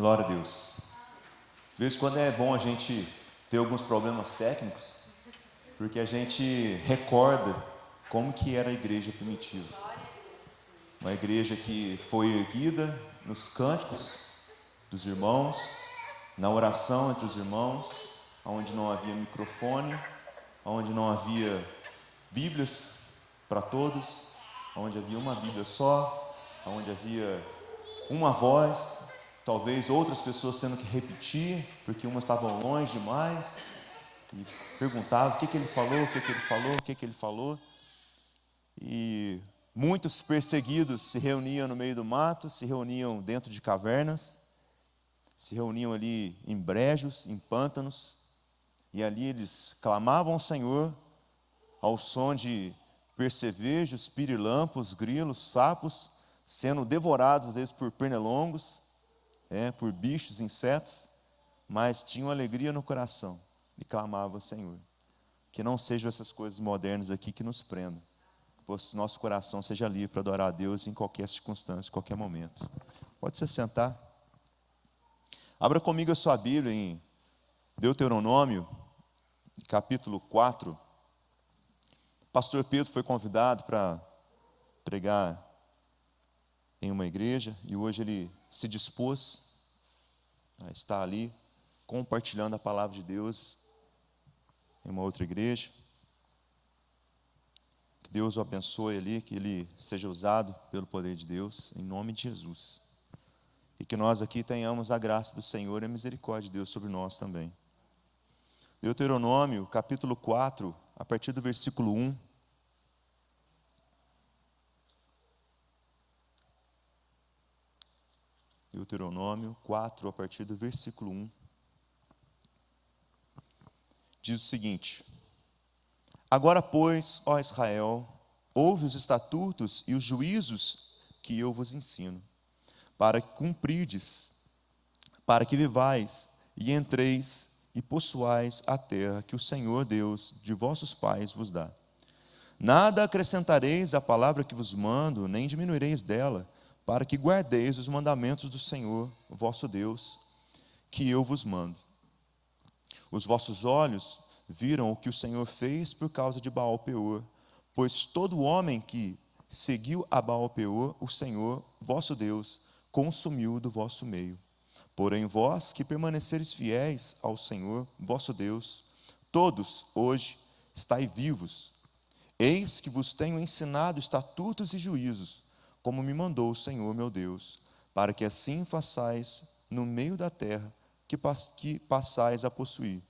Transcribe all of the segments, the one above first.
Glória a Deus. De vez em quando é bom a gente ter alguns problemas técnicos, porque a gente recorda como que era a igreja primitiva. Uma igreja que foi erguida nos cânticos dos irmãos, na oração entre os irmãos, onde não havia microfone, onde não havia Bíblias para todos, onde havia uma Bíblia só, onde havia uma voz, talvez outras pessoas tendo que repetir, porque umas estavam longe demais, e perguntavam o que ele falou, o que ele falou, o que ele falou. E muitos perseguidos se reuniam no meio do mato, se reuniam dentro de cavernas, se reuniam ali em brejos, em pântanos, e ali eles clamavam ao Senhor ao som de percevejos, pirilampos, grilos, sapos, sendo devorados às vezes por pernilongos, por bichos, insetos, mas tinham alegria no coração e clamavam ao Senhor. Que não sejam essas coisas modernas aqui que nos prendam, que nosso coração seja livre para adorar a Deus em qualquer circunstância, em qualquer momento. Pode se sentar. Abra comigo a sua Bíblia em Deuteronômio, capítulo 4. Pastor Pedro foi convidado para pregar em uma igreja e hoje ele se dispôs a estar ali compartilhando a palavra de Deus em uma outra igreja. Que Deus o abençoe ali, que ele seja usado pelo poder de Deus, em nome de Jesus. E que nós aqui tenhamos a graça do Senhor e a misericórdia de Deus sobre nós também. Deuteronômio, capítulo 4, a partir do versículo 1. Deuteronômio 4, a partir do versículo 1. Diz o seguinte: Agora, pois, ó Israel, ouve os estatutos e os juízos que eu vos ensino, para que cumprirdes, para que vivais e entreis e possuais a terra que o Senhor Deus de vossos pais vos dá. Nada acrescentareis à palavra que vos mando, nem diminuireis dela, para que guardeis os mandamentos do Senhor, vosso Deus, que eu vos mando. Os vossos olhos viram o que o Senhor fez por causa de Baal-peor, pois todo homem que seguiu a Baal-peor, o Senhor, vosso Deus, consumiu do vosso meio. Porém, vós que permaneceres fiéis ao Senhor, vosso Deus, todos hoje estáis vivos. Eis que vos tenho ensinado estatutos e juízos, como me mandou o Senhor meu Deus, para que assim façais no meio da terra que passais a possuir.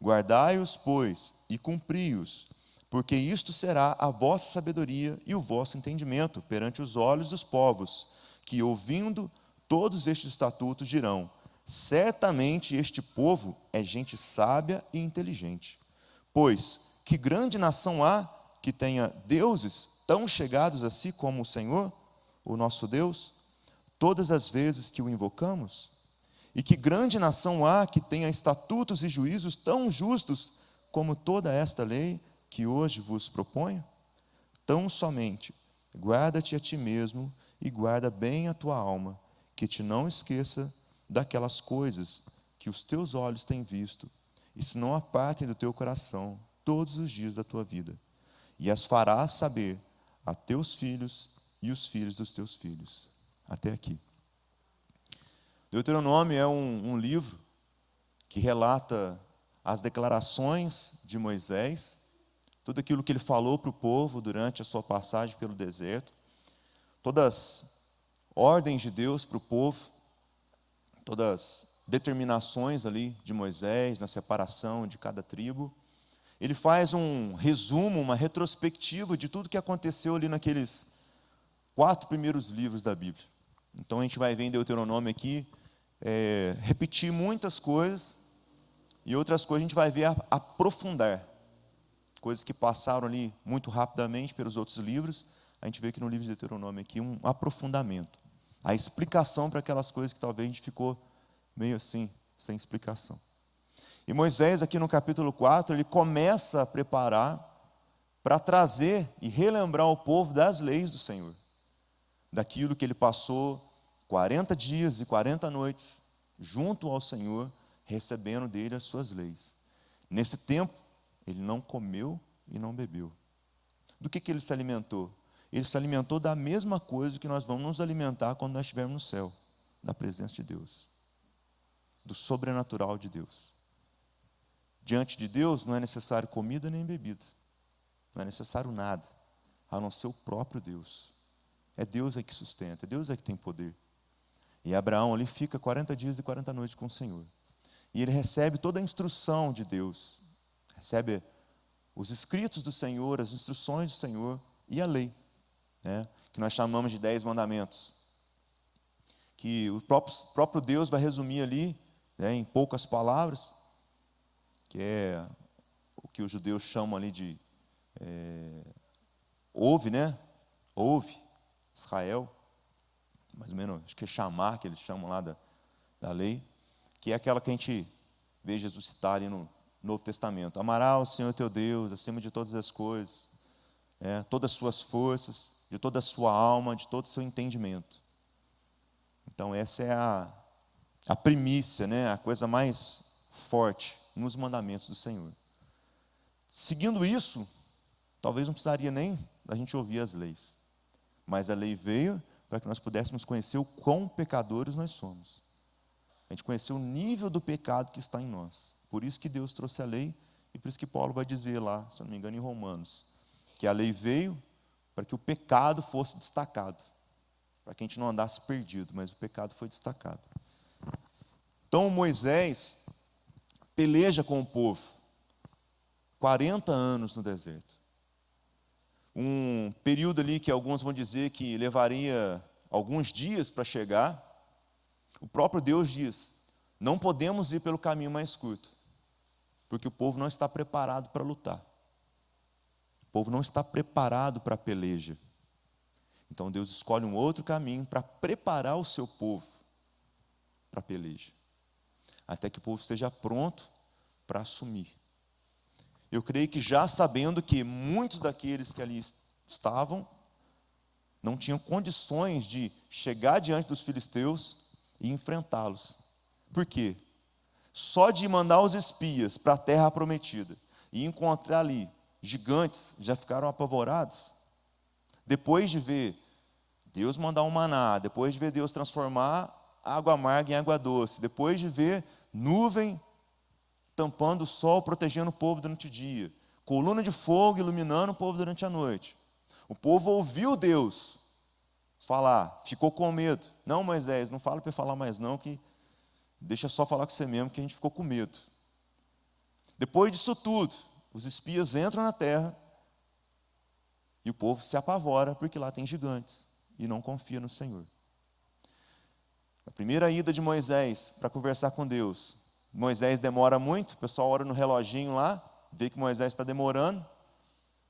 Guardai-os, pois, e cumpri-os, porque isto será a vossa sabedoria e o vosso entendimento perante os olhos dos povos, que, ouvindo todos estes estatutos, dirão: certamente este povo é gente sábia e inteligente. Pois que grande nação há que tenha deuses tão chegados a si como o Senhor, o nosso Deus, todas as vezes que o invocamos? E que grande nação há que tenha estatutos e juízos tão justos como toda esta lei que hoje vos proponho? Tão somente guarda-te a ti mesmo e guarda bem a tua alma, que te não esqueça daquelas coisas que os teus olhos têm visto, e se não apartem do teu coração todos os dias da tua vida, e as farás saber a teus filhos e os filhos dos teus filhos. Até aqui. Deuteronômio é um livro que relata as declarações de Moisés, tudo aquilo que ele falou para o povo durante a sua passagem pelo deserto, todas as ordens de Deus para o povo, todas as determinações ali de Moisés na separação de cada tribo. Ele faz um resumo, uma retrospectiva de tudo que aconteceu ali naqueles 4 primeiros livros da Bíblia. Então a gente vai ver em Deuteronômio aqui, repetir muitas coisas, e outras coisas a gente vai ver aprofundar. Coisas que passaram ali muito rapidamente pelos outros livros, a gente vê que no livro de Deuteronômio aqui um aprofundamento. A explicação para aquelas coisas que talvez a gente ficou meio assim, sem explicação. E Moisés aqui no capítulo 4, ele começa a preparar para trazer e relembrar o povo das leis do Senhor. Daquilo que ele passou 40 dias e 40 noites junto ao Senhor, recebendo dele as suas leis. Nesse tempo, ele não comeu e não bebeu. Do que ele se alimentou? Ele se alimentou da mesma coisa que nós vamos nos alimentar quando nós estivermos no céu, da presença de Deus, do sobrenatural de Deus. Diante de Deus não é necessário comida nem bebida, não é necessário nada, a não ser o próprio Deus. É Deus que sustenta, é Deus que tem poder. E Abraão ali fica 40 dias e 40 noites com o Senhor. E ele recebe toda a instrução de Deus, recebe os escritos do Senhor, as instruções do Senhor e a lei, né, que nós chamamos de 10 mandamentos, que o próprio Deus vai resumir ali, né, em poucas palavras, que é o que os judeus chamam ali de ouve, né? Ouve, Israel, mais ou menos, acho que é chamar, que eles chamam lá da lei, que é aquela que a gente vê Jesus citar ali no Novo Testamento. Amarás o Senhor teu Deus acima de todas as coisas, todas as suas forças, de toda a sua alma, de todo o seu entendimento. Então essa é a primícia, né? A coisa mais forte nos mandamentos do Senhor. Seguindo isso, talvez não precisaria nem da gente ouvir as leis, mas a lei veio para que nós pudéssemos conhecer o quão pecadores nós somos. A gente conhecer o nível do pecado que está em nós. Por isso que Deus trouxe a lei, e por isso que Paulo vai dizer lá, se eu não me engano, em Romanos, que a lei veio para que o pecado fosse destacado, para que a gente não andasse perdido, mas o pecado foi destacado. Então Moisés peleja com o povo, 40 anos no deserto. Um período ali que alguns vão dizer que levaria alguns dias para chegar. O próprio Deus diz, não podemos ir pelo caminho mais curto, porque o povo não está preparado para lutar. O povo não está preparado para a peleja. Então Deus escolhe um outro caminho para preparar o seu povo para a peleja, até que o povo esteja pronto para assumir. Eu creio que já sabendo que muitos daqueles que ali estavam não tinham condições de chegar diante dos filisteus e enfrentá-los. Por quê? Só de mandar os espias para a terra prometida e encontrar ali gigantes, já ficaram apavorados. Depois de ver Deus mandar um maná, depois de ver Deus transformar água amarga em água doce, depois de ver nuvem tampando o sol, protegendo o povo durante o dia, coluna de fogo iluminando o povo durante a noite. O povo ouviu Deus falar, ficou com medo. Não, Moisés, não fala para falar mais não, que deixa só falar com você mesmo, que a gente ficou com medo. Depois disso tudo, os espias entram na terra e o povo se apavora, porque lá tem gigantes e não confia no Senhor. A primeira ida de Moisés para conversar com Deus, Moisés demora muito, o pessoal olha no reloginho lá, vê que Moisés está demorando.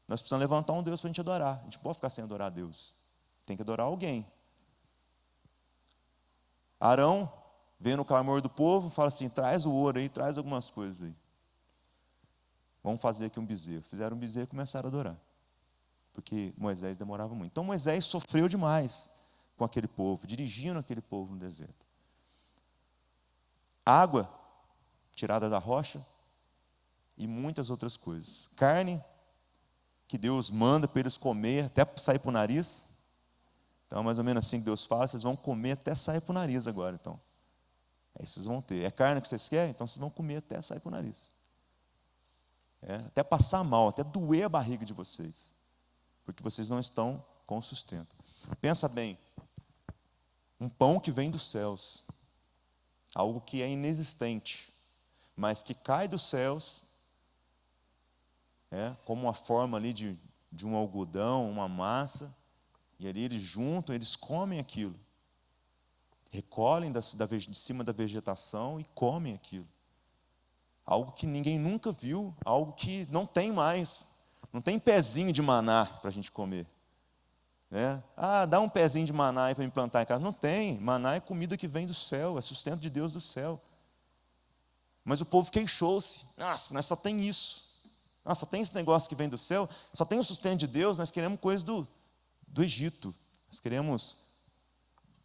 Nós precisamos levantar um Deus para a gente adorar. A gente não pode ficar sem adorar a Deus. Tem que adorar alguém. Arão, vendo o clamor do povo, fala assim, traz o ouro aí, traz algumas coisas aí. Vamos fazer aqui um bezerro. Fizeram um bezerro e começaram a adorar, porque Moisés demorava muito. Então Moisés sofreu demais com aquele povo, dirigindo aquele povo no deserto. Água tirada da rocha e muitas outras coisas. Carne que Deus manda para eles comer até sair para o nariz. Então, mais ou menos assim que Deus fala, vocês vão comer até sair para o nariz agora, então. Aí vocês vão ter. É carne que vocês querem? Então vocês vão comer até sair para o nariz. Até passar mal, até doer a barriga de vocês, porque vocês não estão com sustento. Pensa bem, um pão que vem dos céus, algo que é inexistente, mas que cai dos céus, como uma forma ali de um algodão, uma massa, e ali eles juntam, eles comem aquilo, recolhem de cima da vegetação e comem aquilo. Algo que ninguém nunca viu, algo que não tem mais, não tem pezinho de maná para a gente comer. Dá um pezinho de maná aí para me plantar em casa. Não tem, maná é comida que vem do céu, é sustento de Deus do céu. Mas o povo queixou-se, nossa, nós só tem isso, nós só tem esse negócio que vem do céu, só tem o sustento de Deus, nós queremos coisa do Egito, nós queremos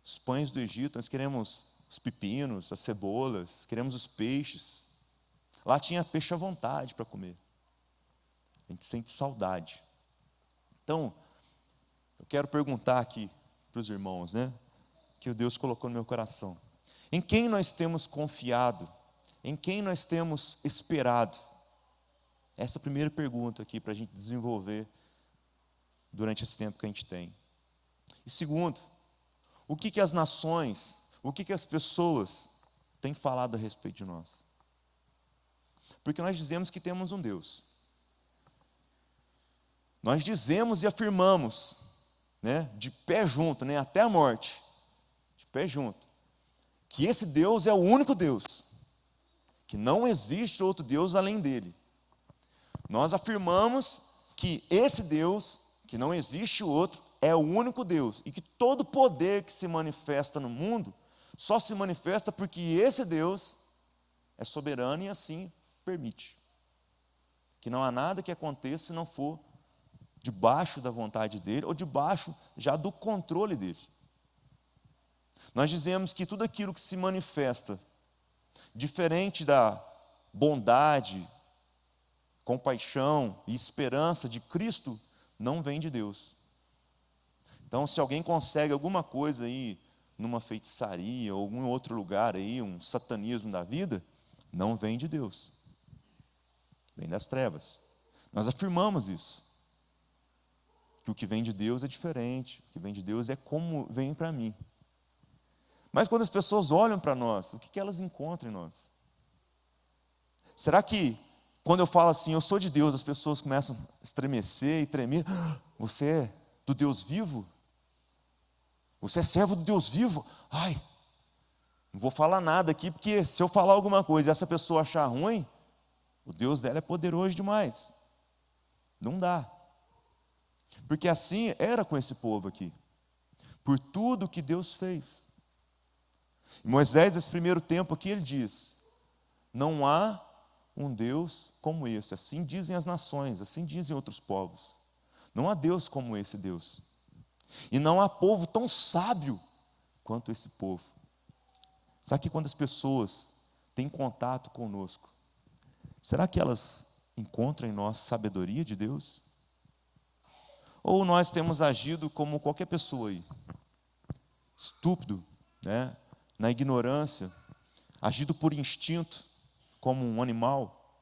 os pães do Egito, nós queremos os pepinos, as cebolas, queremos os peixes. Lá tinha peixe à vontade para comer. A gente sente saudade. Então, eu quero perguntar aqui para os irmãos, né? Que o Deus colocou no meu coração. Em quem nós temos confiado? Em quem nós temos esperado? Essa é a primeira pergunta aqui para a gente desenvolver durante esse tempo que a gente tem. E segundo, o que as nações, o que as pessoas têm falado a respeito de nós? Porque nós dizemos que temos um Deus. Nós dizemos e afirmamos, né, de pé junto, né, até a morte, de pé junto, que esse Deus é o único Deus, que não existe outro Deus além dele. Nós afirmamos que esse Deus, que não existe outro, é o único Deus, e que todo poder que se manifesta no mundo, só se manifesta porque esse Deus é soberano e assim permite. Que não há nada que aconteça se não for debaixo da vontade dele, ou debaixo já do controle dele. Nós dizemos que tudo aquilo que se manifesta, diferente da bondade, compaixão e esperança de Cristo, não vem de Deus. Então, se alguém consegue alguma coisa aí, numa feitiçaria, ou algum outro lugar aí, um satanismo da vida, não vem de Deus. Vem das trevas. Nós afirmamos isso. Que o que vem de Deus é diferente, o que vem de Deus é como vem para mim. Mas quando as pessoas olham para nós, o que elas encontram em nós? Será que, quando eu falo assim, eu sou de Deus, as pessoas começam a estremecer e tremer? Você é do Deus vivo? Você é servo do Deus vivo? Ai, não vou falar nada aqui, porque se eu falar alguma coisa e essa pessoa achar ruim, o Deus dela é poderoso demais. Não dá. Porque assim era com esse povo aqui. Por tudo que Deus fez. E Moisés, nesse primeiro tempo aqui, ele diz: não há um Deus como esse. Assim dizem as nações, assim dizem outros povos. Não há Deus como esse Deus. E não há povo tão sábio quanto esse povo. Sabe que quando as pessoas têm contato conosco, será que elas encontram em nós sabedoria de Deus? Ou nós temos agido como qualquer pessoa aí, estúpido, né? Na ignorância, agido por instinto, como um animal,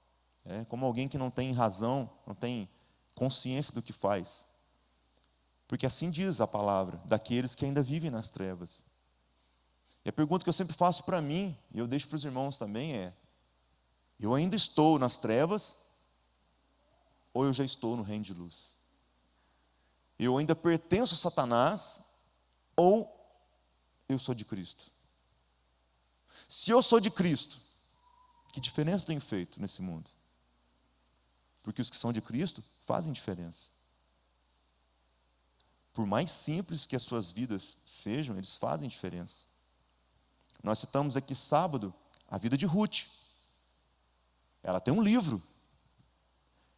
como alguém que não tem razão, não tem consciência do que faz. Porque assim diz a palavra, daqueles que ainda vivem nas trevas. E a pergunta que eu sempre faço para mim, e eu deixo para os irmãos também, é: eu ainda estou nas trevas, ou eu já estou no reino de luz? Eu ainda pertenço a Satanás, ou eu sou de Cristo? Se eu sou de Cristo, que diferença eu tenho feito nesse mundo? Porque os que são de Cristo fazem diferença. Por mais simples que as suas vidas sejam, eles fazem diferença. Nós citamos aqui sábado a vida de Ruth. Ela tem um livro.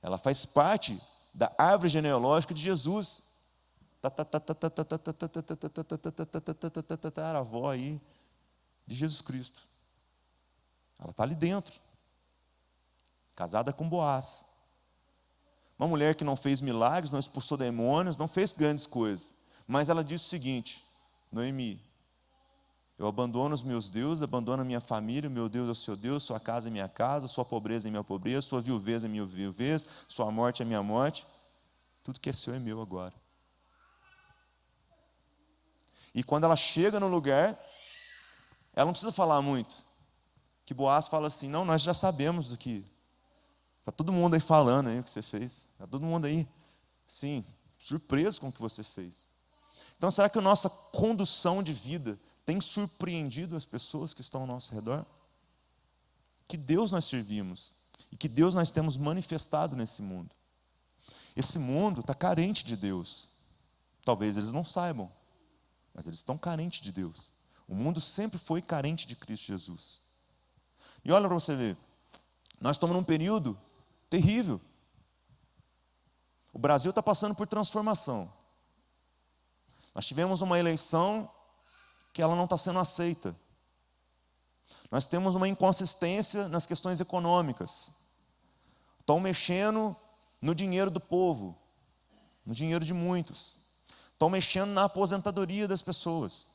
Ela faz parte da árvore genealógica de Jesus. A avó aí de Jesus Cristo. Ela está ali dentro. Casada com Boaz. Uma mulher que não fez milagres, não expulsou demônios, não fez grandes coisas. Mas ela disse o seguinte: Noemi, eu abandono os meus deuses, abandono a minha família, o meu Deus é o seu Deus, sua casa é minha casa, sua pobreza é minha pobreza, sua viuvez é minha viuvez, sua morte é minha morte. Tudo que é seu é meu agora. E quando ela chega no lugar, ela não precisa falar muito. Que Boaz fala assim: não, nós já sabemos do que. Está todo mundo aí falando aí o que você fez. Está todo mundo aí, sim, surpreso com o que você fez. Então, será que a nossa condução de vida tem surpreendido as pessoas que estão ao nosso redor? Que Deus nós servimos e que Deus nós temos manifestado nesse mundo. Esse mundo está carente de Deus. Talvez eles não saibam, mas eles estão carentes de Deus. O mundo sempre foi carente de Cristo Jesus. E olha para você ver, nós estamos num período terrível. O Brasil está passando por transformação. Nós tivemos uma eleição que ela não está sendo aceita. Nós temos uma inconsistência nas questões econômicas. Estão mexendo no dinheiro do povo, no dinheiro de muitos. Estão mexendo na aposentadoria das pessoas.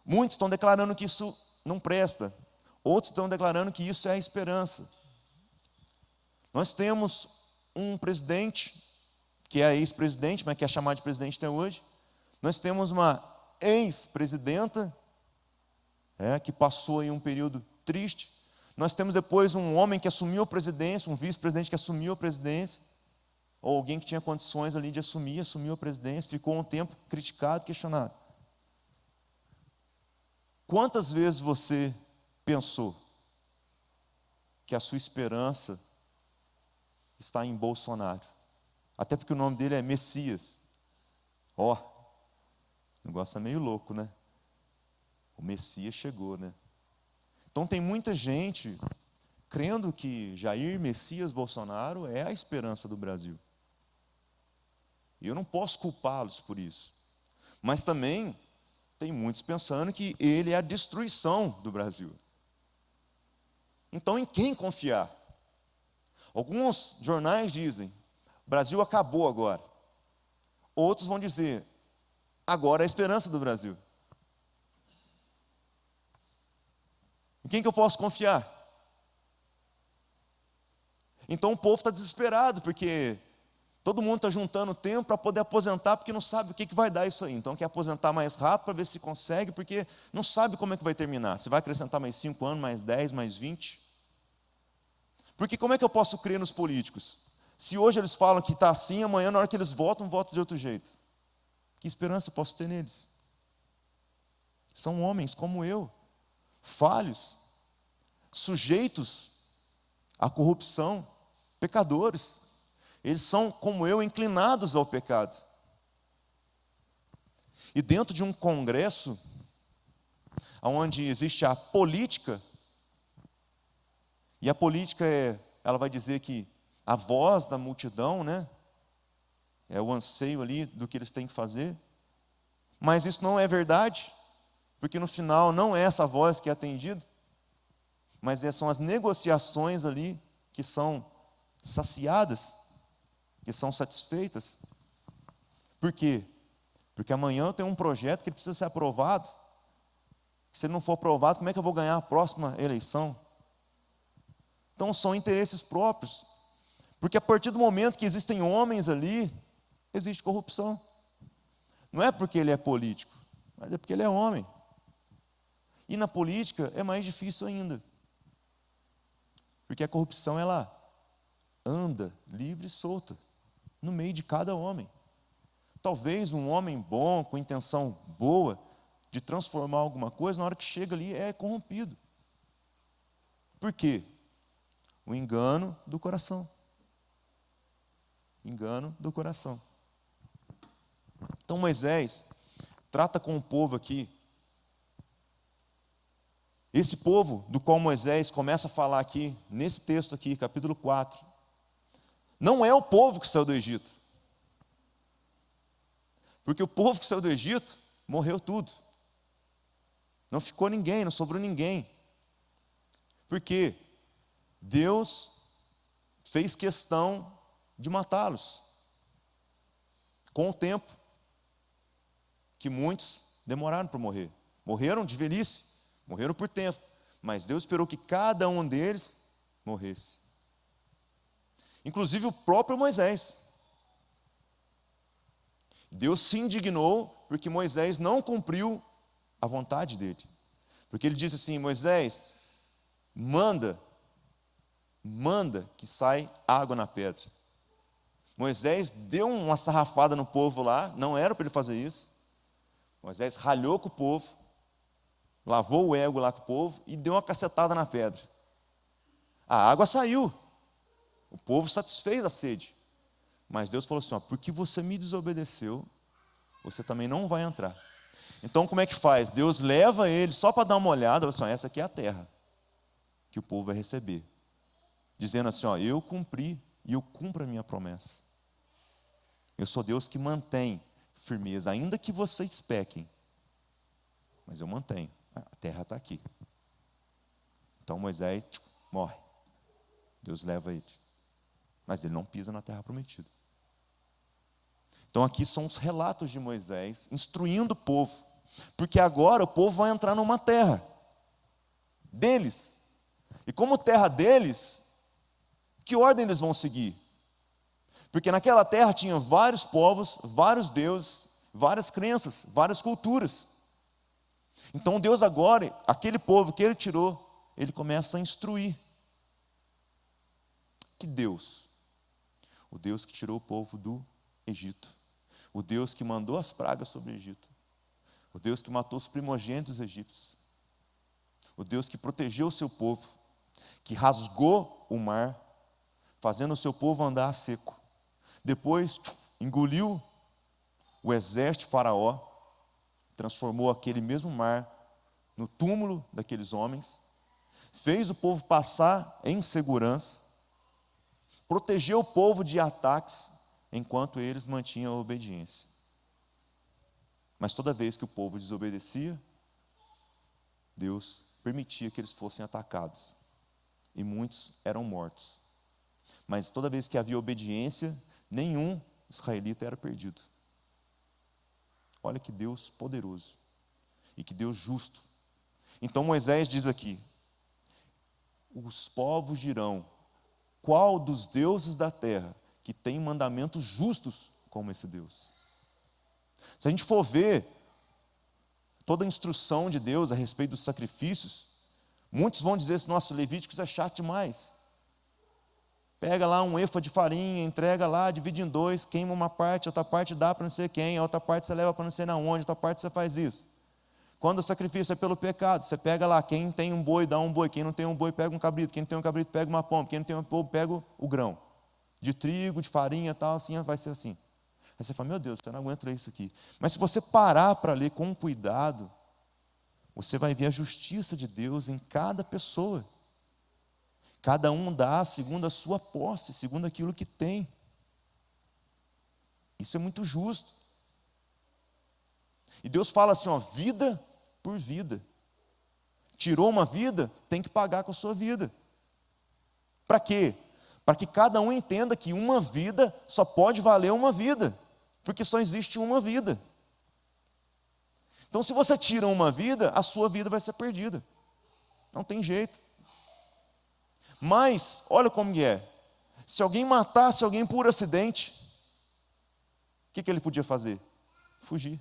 Muitos estão declarando que isso não presta. Outros estão declarando que isso é a esperança. Nós temos um presidente, que é ex-presidente, mas que é chamado de presidente até hoje. Nós temos uma ex-presidenta, que passou aí um período triste. Nós temos depois um homem que assumiu a presidência, um vice-presidente que assumiu a presidência, ou alguém que tinha condições ali de assumiu a presidência, ficou um tempo criticado, questionado. Quantas vezes você pensou que a sua esperança está em Bolsonaro? Até porque o nome dele é Messias. O negócio é meio louco, né? O Messias chegou, né? Então tem muita gente crendo que Jair Messias Bolsonaro é a esperança do Brasil. E eu não posso culpá-los por isso. Mas também tem muitos pensando que ele é a destruição do Brasil. Então, em quem confiar? Alguns jornais dizem, o Brasil acabou agora. Outros vão dizer, agora é a esperança do Brasil. Em quem que eu posso confiar? Então o povo está desesperado, porque todo mundo está juntando tempo para poder aposentar, porque não sabe o que vai dar isso aí. Então quer aposentar mais rápido para ver se consegue, porque não sabe como é que vai terminar. Se vai acrescentar mais 5 anos, mais 10, mais 20. Porque como é que eu posso crer nos políticos? Se hoje eles falam que está assim, amanhã na hora que eles votam de outro jeito. Que esperança eu posso ter neles? São homens como eu, falhos, sujeitos à corrupção, pecadores. Eles são, como eu, inclinados ao pecado. E dentro de um congresso, onde existe a política, e a política ela vai dizer que a voz da multidão, né, é o anseio ali do que eles têm que fazer, mas isso não é verdade, porque no final não é essa voz que é atendida, mas são as negociações ali que são saciadas, que são satisfeitas. Por quê? Porque amanhã eu tenho um projeto que precisa ser aprovado. Se ele não for aprovado, como é que eu vou ganhar a próxima eleição? Então são interesses próprios. Porque a partir do momento que existem homens ali, existe corrupção. Não é porque ele é político, mas é porque ele é homem. E na política é mais difícil ainda. Porque a corrupção, ela anda livre e solta no meio de cada homem. Talvez um homem bom, com intenção boa, de transformar alguma coisa, na hora que chega ali é corrompido. Por quê? O engano do coração. Engano do coração. Então Moisés trata com o povo aqui. Esse povo do qual Moisés começa a falar aqui, nesse texto aqui, capítulo 4, não é o povo que saiu do Egito. Porque o povo que saiu do Egito, morreu tudo. Não ficou ninguém, não sobrou ninguém. Por quê? Deus fez questão de matá-los. Com o tempo. Que muitos demoraram para morrer. Morreram de velhice. Morreram por tempo. Mas Deus esperou que cada um deles morresse. Inclusive o próprio Moisés. Deus se indignou porque Moisés não cumpriu a vontade dele. Porque ele disse assim, Moisés, manda que sai água na pedra. Moisés deu uma sarrafada no povo lá, não era para ele fazer isso. Moisés ralhou com o povo, lavou o ego lá com o povo e deu uma cacetada na pedra. A água saiu, o povo satisfez a sede. Mas Deus falou assim, porque você me desobedeceu, você também não vai entrar. Então como é que faz? Deus leva ele só para dar uma olhada, assim, essa aqui é a terra que o povo vai receber. Dizendo assim, eu cumpri e eu cumpro a minha promessa. Eu sou Deus que mantém firmeza, ainda que vocês pequem. Mas eu mantenho, a terra está aqui. Então Moisés morre. Deus leva ele. Mas ele não pisa na terra prometida. Então aqui são os relatos de Moisés instruindo o povo. Porque agora o povo vai entrar numa terra deles. E como terra deles, que ordem eles vão seguir? Porque naquela terra tinha vários povos, vários deuses, várias crenças, várias culturas. Então Deus agora, aquele povo que ele tirou, ele começa a instruir. Que Deus? O Deus que tirou o povo do Egito. O Deus que mandou as pragas sobre o Egito. O Deus que matou os primogênitos egípcios. O Deus que protegeu o seu povo. Que rasgou o mar, fazendo o seu povo andar a seco. Depois engoliu o exército de Faraó, transformou aquele mesmo mar no túmulo daqueles homens, fez o povo passar em segurança, protegeu o povo de ataques, enquanto eles mantinham a obediência. Mas toda vez que o povo desobedecia, Deus permitia que eles fossem atacados, e muitos eram mortos. Mas toda vez que havia obediência, nenhum israelita era perdido. Olha que Deus poderoso, e que Deus justo. Então Moisés diz aqui: os povos dirão, qual dos deuses da terra que tem mandamentos justos como esse Deus? Se a gente for ver toda a instrução de Deus a respeito dos sacrifícios, muitos vão dizer assim: nossa, Levíticos é chato demais. Pega lá um efa de farinha, entrega lá, divide em dois, queima uma parte, outra parte dá para não sei quem, a outra parte você leva para não sei na onde, outra parte você faz isso. Quando o sacrifício é pelo pecado, você pega lá, quem tem um boi, dá um boi, quem não tem um boi, pega um cabrito, quem não tem um cabrito, pega uma pomba, quem não tem um pombo, pega o grão. De trigo, de farinha e tal, assim, vai ser assim. Aí você fala: meu Deus, eu não aguento ler isso aqui. Mas se você parar para ler com cuidado, você vai ver a justiça de Deus em cada pessoa. Cada um dá segundo a sua posse, segundo aquilo que tem. Isso é muito justo. E Deus fala assim, ó, vida por vida. Tirou uma vida, tem que pagar com a sua vida. Para quê? Para que cada um entenda que uma vida só pode valer uma vida, porque só existe uma vida. Então, se você tira uma vida, a sua vida vai ser perdida. Não tem jeito. Mas, olha como que é. Se alguém matasse alguém por acidente, o que ele podia fazer? Fugir.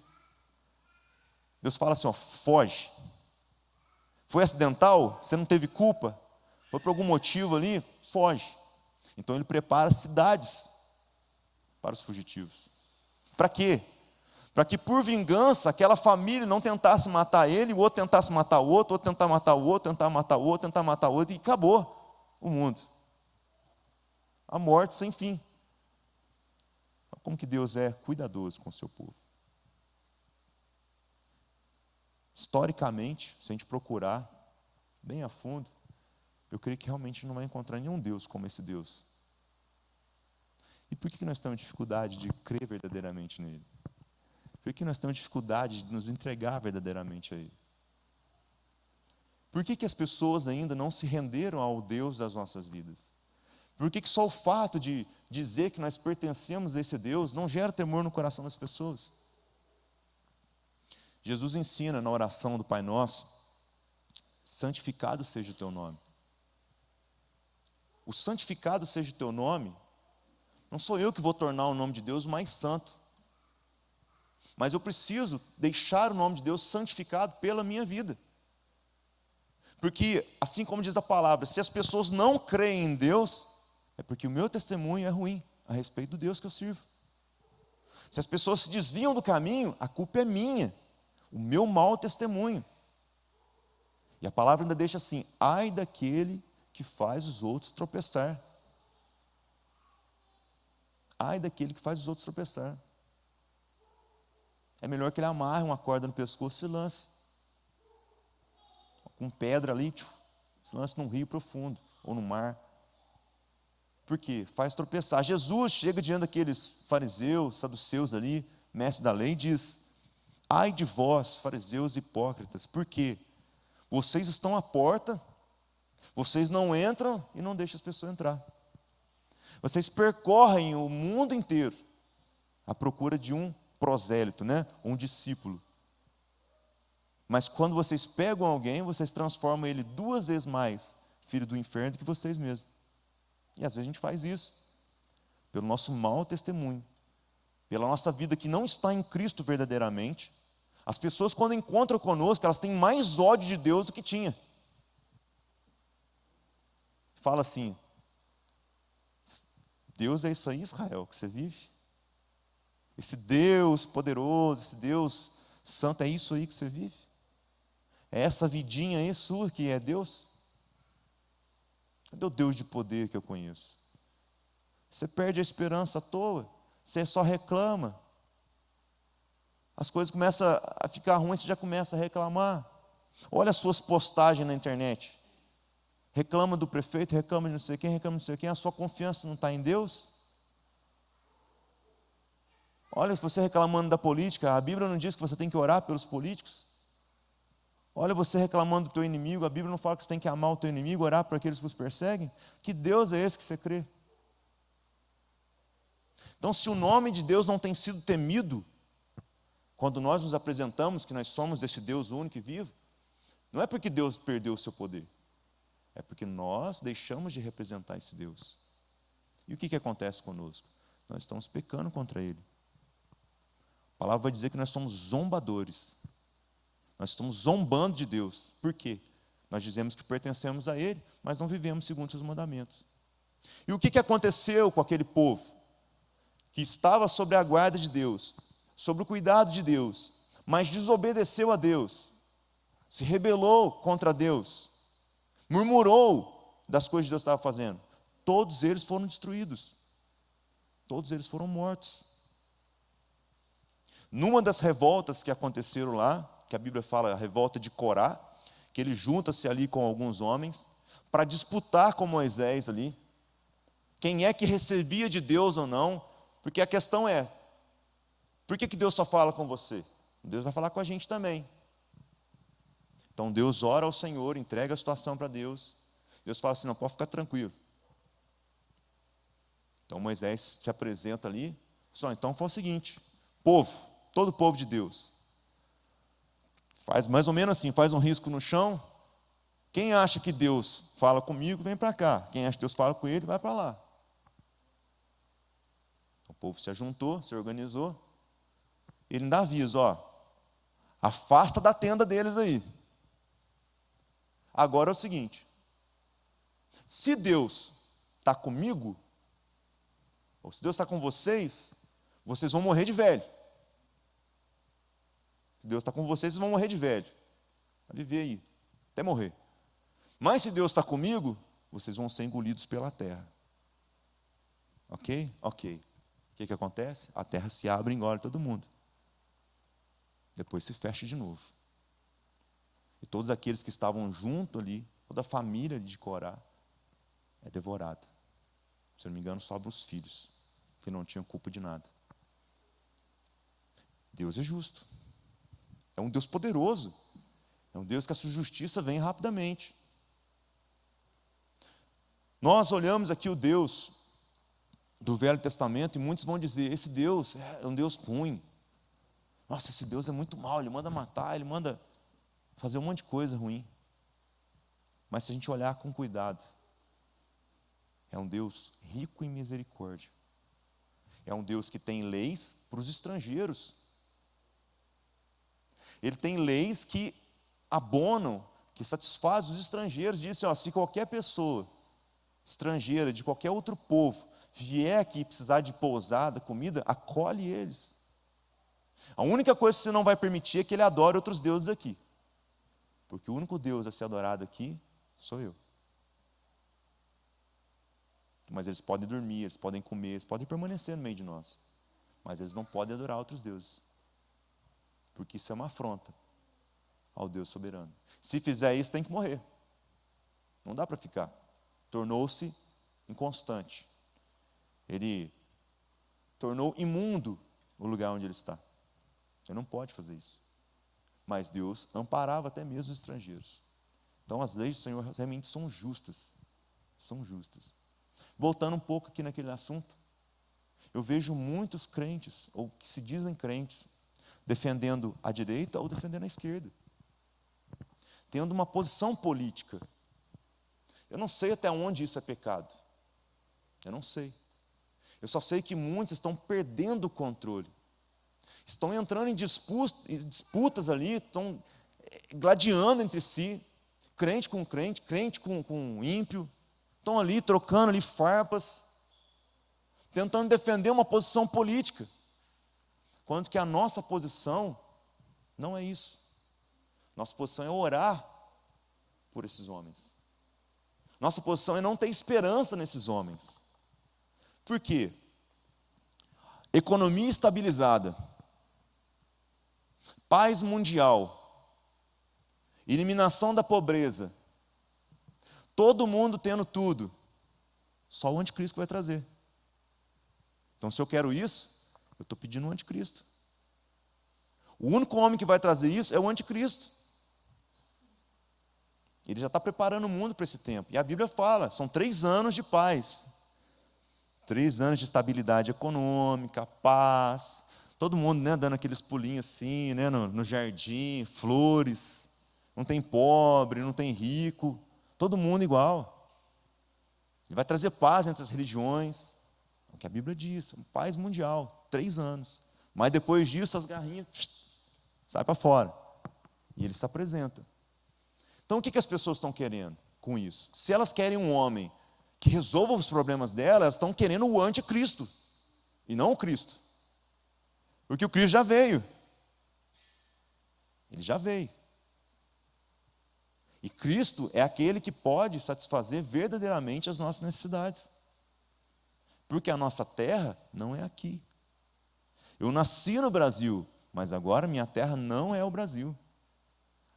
Deus fala assim, ó, foge. Foi acidental? Você não teve culpa? Foi por algum motivo ali? Foge. Então ele prepara cidades para os fugitivos. Para quê? Para que por vingança aquela família não tentasse matar ele, o outro tentasse matar o outro tentar matar o outro, tentar matar o outro, tentar matar o outro, e acabou o mundo. A morte sem fim. Como que Deus é cuidadoso com o seu povo. Historicamente, se a gente procurar bem a fundo, eu creio que realmente não vai encontrar nenhum Deus como esse Deus. E por que nós temos dificuldade de crer verdadeiramente nele? Por que nós temos dificuldade de nos entregar verdadeiramente a ele? Por que as pessoas ainda não se renderam ao Deus das nossas vidas? Por que só o fato de dizer que nós pertencemos a esse Deus não gera temor no coração das pessoas? Jesus ensina na oração do Pai Nosso: santificado seja o teu nome. O santificado seja o teu nome, não sou eu que vou tornar o nome de Deus mais santo, mas eu preciso deixar o nome de Deus santificado pela minha vida. Porque, assim como diz a palavra, se as pessoas não creem em Deus, é porque o meu testemunho é ruim a respeito do Deus que eu sirvo. Se as pessoas se desviam do caminho, a culpa é minha, o meu mau testemunho. E a palavra ainda deixa assim: ai daquele que faz os outros tropeçar. Ai daquele que faz os outros tropeçar. É melhor que ele amarre uma corda no pescoço e lance. Com pedra ali, se lance num rio profundo, ou no mar. Por quê? Faz tropeçar. Jesus chega diante daqueles fariseus, saduceus ali, mestres da lei, e diz: ai de vós, fariseus hipócritas, por quê? Vocês estão à porta, Vocês não entram e não deixam as pessoas entrar. Vocês percorrem o mundo inteiro à procura de um prosélito, né? Um discípulo. Mas quando vocês pegam alguém, vocês transformam ele 2 vezes mais filho do inferno do que vocês mesmos. E às vezes a gente faz isso, pelo nosso mau testemunho, pela nossa vida que não está em Cristo verdadeiramente. As pessoas, quando encontram conosco, elas têm mais ódio de Deus do que tinha. Fala assim: Deus é isso aí, Israel, que você vive? Esse Deus poderoso, esse Deus santo, é isso aí que você vive? É essa vidinha aí sua que é Deus? Cadê o Deus de poder que eu conheço? Você perde a esperança à toa, você só reclama. As coisas começam a ficar ruins, você já começa a reclamar. Olha as suas postagens na internet. Reclama do prefeito, reclama de não sei quem, reclama de não sei quem. A sua confiança não está em Deus? Olha, se você reclamando da política, a Bíblia não diz que você tem que orar pelos políticos. Olha, você reclamando do teu inimigo, a Bíblia não fala que você tem que amar o teu inimigo, orar por aqueles que vos perseguem. Que Deus é esse que você crê? Então, se o nome de Deus não tem sido temido, quando nós nos apresentamos que nós somos desse Deus único e vivo, não é porque Deus perdeu o seu poder, é porque nós deixamos de representar esse Deus. E o que acontece conosco? Nós estamos pecando contra Ele. A palavra vai dizer que nós somos zombadores. Nós estamos zombando de Deus. Por quê? Nós dizemos que pertencemos a Ele, mas não vivemos segundo os seus mandamentos. E o que aconteceu com aquele povo que estava sob a guarda de Deus, sob o cuidado de Deus, mas desobedeceu a Deus, se rebelou contra Deus, murmurou das coisas que Deus estava fazendo? Todos eles foram destruídos. Todos eles foram mortos. Numa das revoltas que aconteceram lá, que a Bíblia fala, a revolta de Corá, que ele junta-se ali com alguns homens para disputar com Moisés ali quem é que recebia de Deus ou não, porque a questão é: por que Deus só fala com você? Deus vai falar com a gente também. Então Deus ora ao Senhor, entrega a situação para Deus. Deus fala assim: não, pode ficar tranquilo. Então Moisés se apresenta ali, só então foi o seguinte: povo, todo o povo de Deus, faz mais ou menos assim, faz um risco no chão. Quem acha que Deus fala comigo, vem para cá. Quem acha que Deus fala com ele, vai para lá. O povo se ajuntou, se organizou. Ele dá aviso: ó, afasta da tenda deles aí. Agora é o seguinte: se Deus está comigo, ou se Deus está com vocês, vocês vão morrer de velho. Se Deus está com vocês, vocês vão morrer de velho. Vai viver aí, até morrer. Mas se Deus está comigo, vocês vão ser engolidos pela terra. Ok? Ok. O que acontece? A terra se abre e engole todo mundo. Depois se fecha de novo. E todos aqueles que estavam junto ali, toda a família de Corá, é devorada. Se eu não me engano, sobram os filhos, que não tinham culpa de nada. Deus é justo. É um Deus poderoso. É um Deus que a sua justiça vem rapidamente. Nós olhamos aqui o Deus do Velho Testamento e muitos vão dizer: esse Deus é um Deus ruim. Nossa, esse Deus é muito mau, ele manda matar, ele manda fazer um monte de coisa ruim. Mas se a gente olhar com cuidado, é um Deus rico em misericórdia. É um Deus que tem leis para os estrangeiros. Ele tem leis que abonam, que satisfazem os estrangeiros. Diz assim: ó, se qualquer pessoa estrangeira, de qualquer outro povo, vier aqui e precisar de pousada, comida, acolhe eles. A única coisa que você não vai permitir é que ele adore outros deuses aqui. Porque o único Deus a ser adorado aqui sou eu. Mas eles podem dormir, eles podem comer, eles podem permanecer no meio de nós. Mas eles não podem adorar outros deuses. Porque isso é uma afronta ao Deus soberano. Se fizer isso, tem que morrer. Não dá para ficar. Tornou-se inconstante. Ele tornou imundo o lugar onde ele está. Ele não pode fazer isso. Mas Deus amparava até mesmo os estrangeiros. Então, as leis do Senhor realmente são justas. São justas. Voltando um pouco aqui naquele assunto, eu vejo muitos crentes, ou que se dizem crentes, defendendo a direita ou defendendo a esquerda, tendo uma posição política. Eu não sei até onde isso é pecado. Eu não sei. Eu só sei que muitos estão perdendo o controle. Estão entrando em disputas ali, estão gladiando entre si, crente, crente com ímpio, estão ali trocando ali farpas, tentando defender uma posição política, quanto que a nossa posição não é isso. Nossa posição é orar por esses homens. Nossa posição é não ter esperança nesses homens. Por quê? Economia estabilizada, paz mundial, eliminação da pobreza, todo mundo tendo tudo, só o anticristo vai trazer. Então, se eu quero isso, eu estou pedindo o anticristo. O único homem que vai trazer isso é o anticristo. Ele já está preparando o mundo para esse tempo. E a Bíblia fala, são 3 anos de paz. 3 anos de estabilidade econômica, paz. Todo mundo, né, dando aqueles pulinhos assim, né, no jardim, flores. Não tem pobre, não tem rico. Todo mundo igual. Ele vai trazer paz entre as religiões. É o que a Bíblia diz, paz mundial, 3 anos. Mas depois disso, as garrinhas saem para fora. E ele se apresenta. Então, o que as pessoas estão querendo com isso? Se elas querem um homem que resolva os problemas delas, elas estão querendo o anticristo, e não o Cristo. Porque o Cristo já veio. Ele já veio. E Cristo é aquele que pode satisfazer verdadeiramente as nossas necessidades. Porque a nossa terra não é aqui. Eu nasci no Brasil, mas agora minha terra não é o Brasil.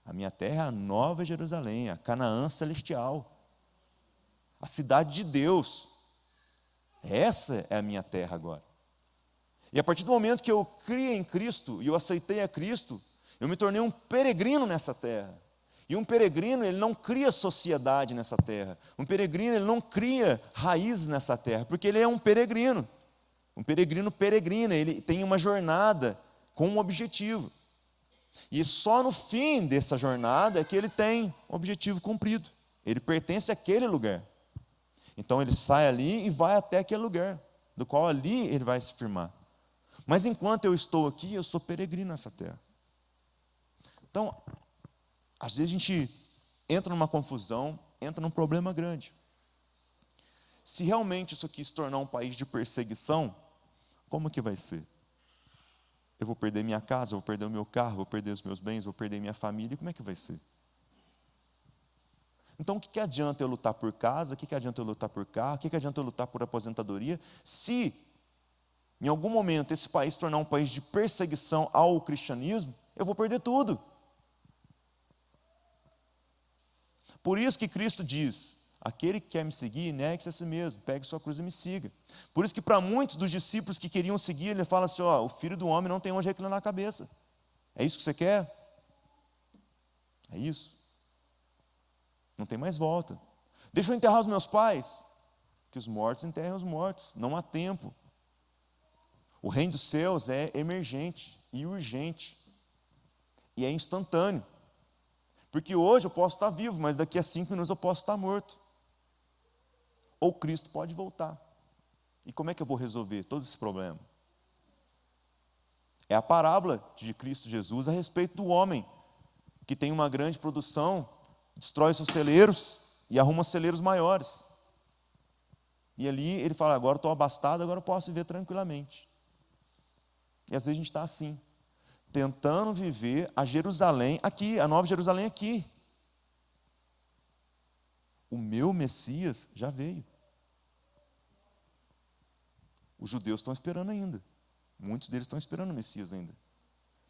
A minha terra é a Nova Jerusalém, a Canaã celestial, a cidade de Deus. Essa é a minha terra agora. E a partir do momento que eu criei em Cristo e eu aceitei a Cristo, eu me tornei um peregrino nessa terra. E um peregrino, ele não cria sociedade nessa terra. Um peregrino, ele não cria raízes nessa terra, porque ele é um peregrino. Um peregrino peregrina, ele tem uma jornada com um objetivo. E só no fim dessa jornada é que ele tem o objetivo cumprido. Ele pertence àquele lugar. Então ele sai ali e vai até aquele lugar, do qual ali ele vai se firmar. Mas enquanto eu estou aqui, eu sou peregrino nessa terra. Então, às vezes a gente entra numa confusão, entra num problema grande. Se realmente isso aqui se tornar um país de perseguição, como que vai ser? Eu vou perder minha casa, eu vou perder o meu carro, vou perder os meus bens, vou perder minha família, como é que vai ser? Então, o que adianta eu lutar por casa, o que adianta eu lutar por carro, o que adianta eu lutar por aposentadoria, se, em algum momento, esse país se tornar um país de perseguição ao cristianismo, eu vou perder tudo. Por isso que Cristo diz, aquele que quer me seguir, negue-se a si mesmo, pegue sua cruz e me siga. Por isso que para muitos dos discípulos que queriam seguir, ele fala assim, ó, o Filho do Homem não tem onde reclinar a cabeça. É isso que você quer? É isso. Não tem mais volta. Deixa eu enterrar os meus pais. Que os mortos enterrem os mortos. Não há tempo. O reino dos céus é emergente e urgente. E é instantâneo. Porque hoje eu posso estar vivo, mas daqui a 5 minutos eu posso estar morto. Ou Cristo pode voltar. E como é que eu vou resolver todo esse problema? É a parábola de Cristo Jesus a respeito do homem que tem uma grande produção, destrói seus celeiros e arruma celeiros maiores. E ali ele fala, agora estou abastado, agora eu posso viver tranquilamente. E às vezes a gente está assim, tentando viver a Jerusalém aqui, a Nova Jerusalém aqui. O meu Messias já veio. Os judeus estão esperando ainda. Muitos deles estão esperando o Messias ainda.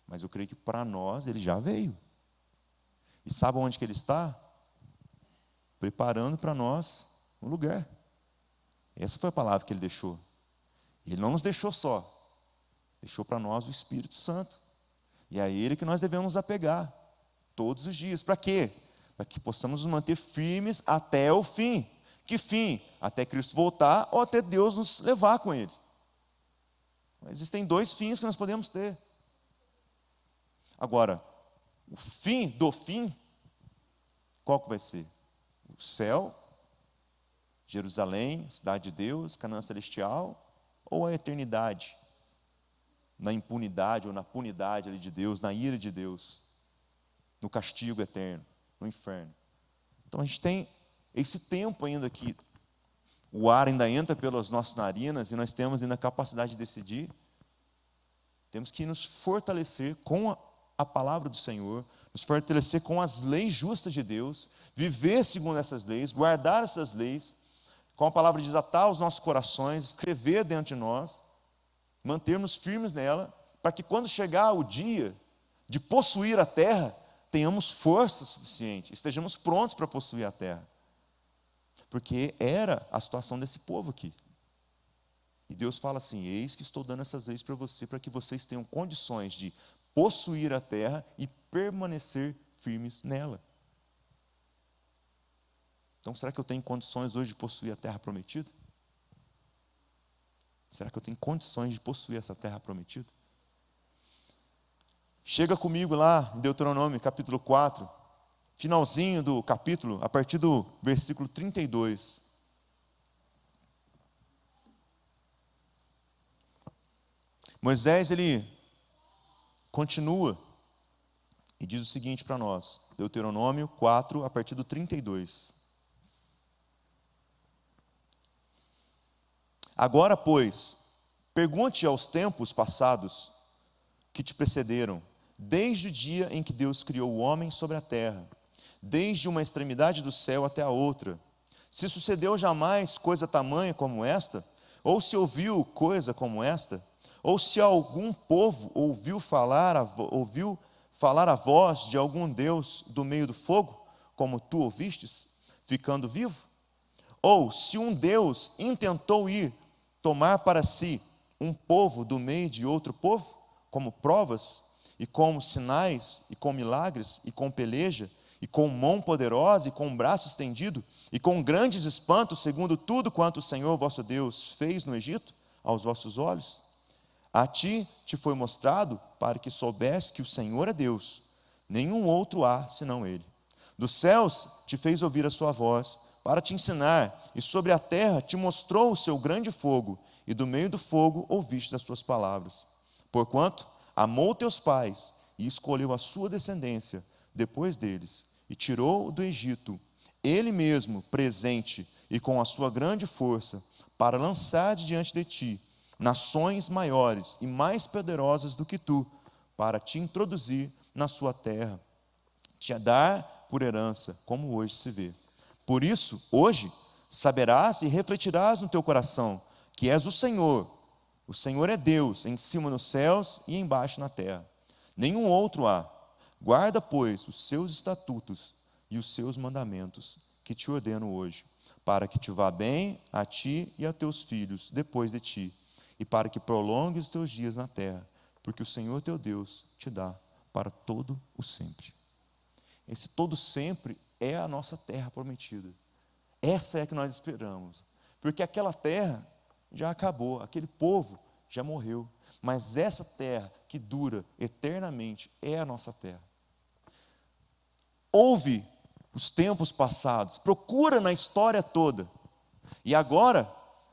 Mas eu creio que para nós ele já veio. E sabe onde que ele está? Preparando para nós um lugar. Essa foi a palavra que ele deixou. Ele não nos deixou só. Deixou para nós o Espírito Santo. E é a ele que nós devemos nos apegar todos os dias. Para quê? para que possamos nos manter firmes até o fim. Que fim? Até Cristo voltar ou até Deus nos levar com Ele. Existem dois fins que nós podemos ter. Agora, o fim do fim, qual que vai ser? O céu, Jerusalém, cidade de Deus, Canaã celestial, ou a eternidade? Na impunidade ou na punidade ali de Deus, na ira de Deus, no castigo eterno, no inferno. Então a gente tem esse tempo ainda que o ar ainda entra pelas nossas narinas e nós temos ainda a capacidade de decidir. Temos que nos fortalecer com a palavra do Senhor, nos fortalecer com as leis justas de Deus, viver segundo essas leis, guardar essas leis, com a palavra de desatar os nossos corações, escrever dentro de nós, mantermos firmes nela, para que quando chegar o dia de possuir a terra, tenhamos força suficiente, estejamos prontos para possuir a terra. Porque era a situação desse povo aqui. E Deus fala assim: eis que estou dando essas leis para você, para que vocês tenham condições de possuir a terra e permanecer firmes nela. Então, será que eu tenho condições hoje de possuir a terra prometida? Será que eu tenho condições de possuir essa terra prometida? Chega comigo lá em Deuteronômio, capítulo 4, finalzinho do capítulo, a partir do versículo 32. Moisés, ele continua e diz o seguinte para nós, Deuteronômio 4, a partir do 32. Agora, pois, pergunte aos tempos passados que te precederam, desde o dia em que Deus criou o homem sobre a terra, desde uma extremidade do céu até a outra, se sucedeu jamais coisa tamanha como esta, ou se ouviu coisa como esta, ou se algum povo ouviu falar a voz de algum Deus do meio do fogo, como tu ouvistes, ficando vivo? Ou se um Deus intentou ir tomar para si um povo do meio de outro povo, como provas, e como sinais, e com milagres, e com peleja, e com mão poderosa, e com braço estendido, e com grandes espantos, segundo tudo quanto o Senhor vosso Deus fez no Egito, aos vossos olhos? A ti te foi mostrado para que soubesse que o Senhor é Deus, nenhum outro há senão Ele. Dos céus te fez ouvir a sua voz, para te ensinar, e sobre a terra te mostrou o seu grande fogo, e do meio do fogo ouviste as suas palavras. Porquanto amou teus pais, e escolheu a sua descendência depois deles, e tirou do Egito, Ele mesmo, presente e com a sua grande força, para lançar de diante de ti nações maiores e mais poderosas do que tu, para te introduzir na sua terra, te dar por herança, como hoje se vê. Por isso, hoje, saberás e refletirás no teu coração que és o Senhor é Deus, em cima nos céus e embaixo na terra. Nenhum outro há. Guarda, pois, os seus estatutos e os seus mandamentos, que te ordeno hoje, para que te vá bem a ti e a teus filhos depois de ti, e para que prolongues os teus dias na terra, porque o Senhor teu Deus te dá para todo o sempre. Esse todo sempre é a nossa terra prometida. Essa é a que nós esperamos, porque aquela terra já acabou, aquele povo já morreu, mas essa terra que dura eternamente é a nossa terra. Ouve os tempos passados, procura na história toda, e agora,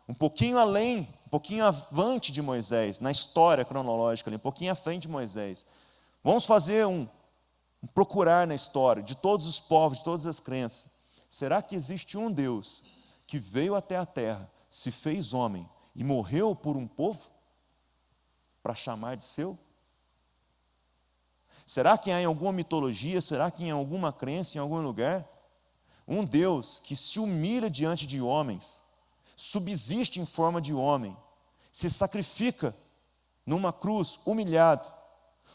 um pouquinho além, um pouquinho avante de Moisés, na história cronológica, um pouquinho à frente de Moisés, vamos fazer um procurar na história de todos os povos, de todas as crenças. Será que existe um Deus que veio até a terra, se fez homem e morreu por um povo para chamar de seu? Será que há em alguma mitologia, será que em alguma crença, em algum lugar, um Deus que se humilha diante de homens, subsiste em forma de homem, se sacrifica numa cruz, humilhado,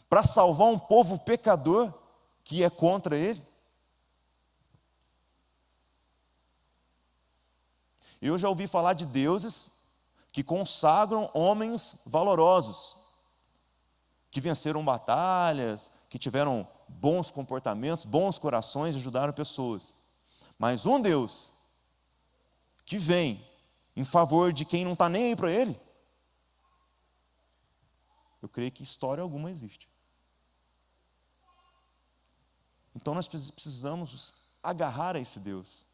para salvar um povo pecador que é contra ele? Eu já ouvi falar de deuses que consagram homens valorosos, que venceram batalhas, que tiveram bons comportamentos, bons corações, ajudaram pessoas. Mas um Deus que vem em favor de quem não está nem aí para Ele, eu creio que história alguma existe. Então nós precisamos nos agarrar a esse Deus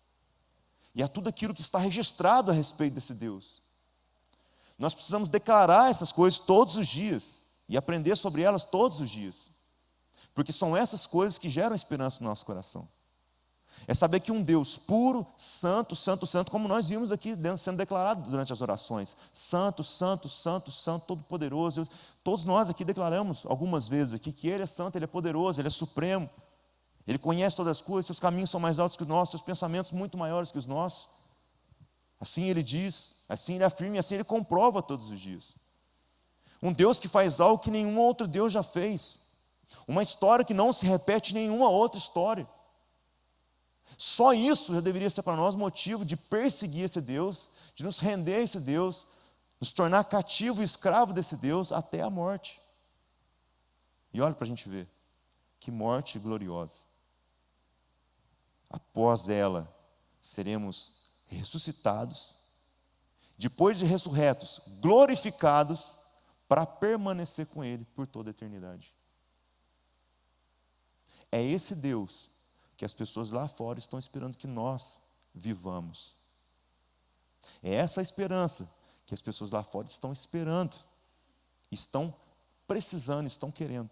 e a tudo aquilo que está registrado a respeito desse Deus. Nós precisamos declarar essas coisas todos os dias e aprender sobre elas todos os dias, porque são essas coisas que geram esperança no nosso coração. É saber que um Deus puro, santo, santo, santo, como nós vimos aqui sendo declarado durante as orações, santo, santo, santo, santo, todo-poderoso. Todos nós aqui declaramos algumas vezes aqui que Ele é santo, Ele é poderoso, Ele é supremo, Ele conhece todas as coisas, seus caminhos são mais altos que os nossos, seus pensamentos muito maiores que os nossos. Assim Ele diz, assim Ele afirma e assim Ele comprova todos os dias. Um Deus que faz algo que nenhum outro Deus já fez, uma história que não se repete em nenhuma outra história. Só isso já deveria ser para nós motivo de perseguir esse Deus, de nos render a esse Deus, nos tornar cativo e escravo desse Deus até a morte. E olha para a gente ver, que morte gloriosa. Após ela, seremos ressuscitados, depois de ressurretos, glorificados, para permanecer com Ele por toda a eternidade. É esse Deus que as pessoas lá fora estão esperando que nós vivamos. É essa a esperança que as pessoas lá fora estão esperando, estão precisando, estão querendo.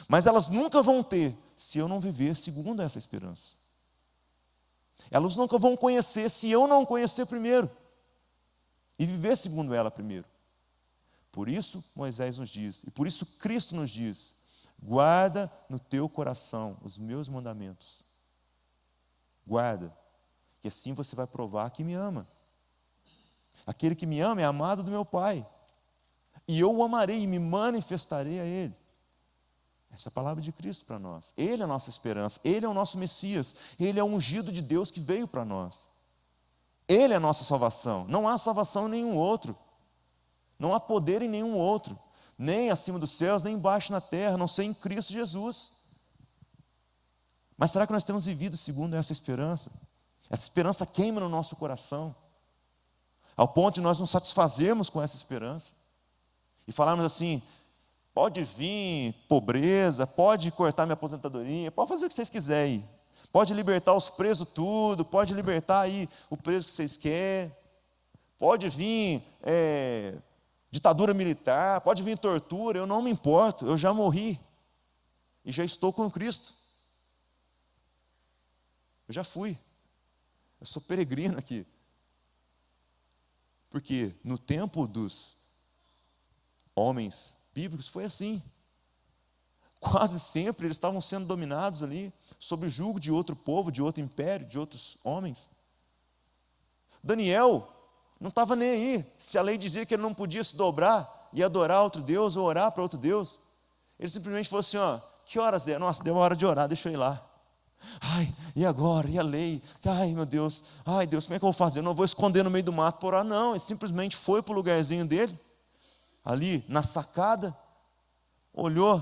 Mas elas nunca vão ter se eu não viver segundo essa esperança. Elas nunca vão conhecer se eu não conhecer primeiro e viver segundo ela primeiro. Por isso Moisés nos diz, e por isso Cristo nos diz: guarda no teu coração os meus mandamentos. Guarda, que assim você vai provar que me ama. Aquele que me ama é amado do meu Pai, e eu o amarei e me manifestarei a Ele. Essa é a palavra de Cristo para nós. Ele é a nossa esperança, Ele é o nosso Messias, Ele é o ungido de Deus que veio para nós. Ele é a nossa salvação, não há salvação em nenhum outro, não há poder em nenhum outro, nem acima dos céus, nem embaixo na terra, a não ser em Cristo Jesus. Mas será que nós temos vivido segundo essa esperança? Essa esperança queima no nosso coração, ao ponto de nós nos satisfazermos com essa esperança e falarmos assim: pode vir pobreza, pode cortar minha aposentadoria, pode fazer o que vocês quiserem, pode libertar os presos tudo, pode libertar aí o preso que vocês querem, pode vir ditadura militar, pode vir tortura, eu não me importo, eu já morri e já estou com Cristo. Eu já fui, eu sou peregrino aqui. Porque no tempo dos homens bíblicos foi assim. Quase sempre eles estavam sendo dominados ali, sob o jugo de outro povo, de outro império, de outros homens. Daniel não estava nem aí, se a lei dizia que ele não podia se dobrar e adorar outro Deus ou orar para outro Deus. Ele simplesmente falou assim: ó, que horas é? Nossa, deu a hora de orar, deixa eu ir lá. Ai, e agora? E a lei? Ai, meu Deus, ai Deus, como é que eu vou fazer? Eu não vou esconder no meio do mato por orar, não. Ele simplesmente foi para o lugarzinho dele, ali na sacada, olhou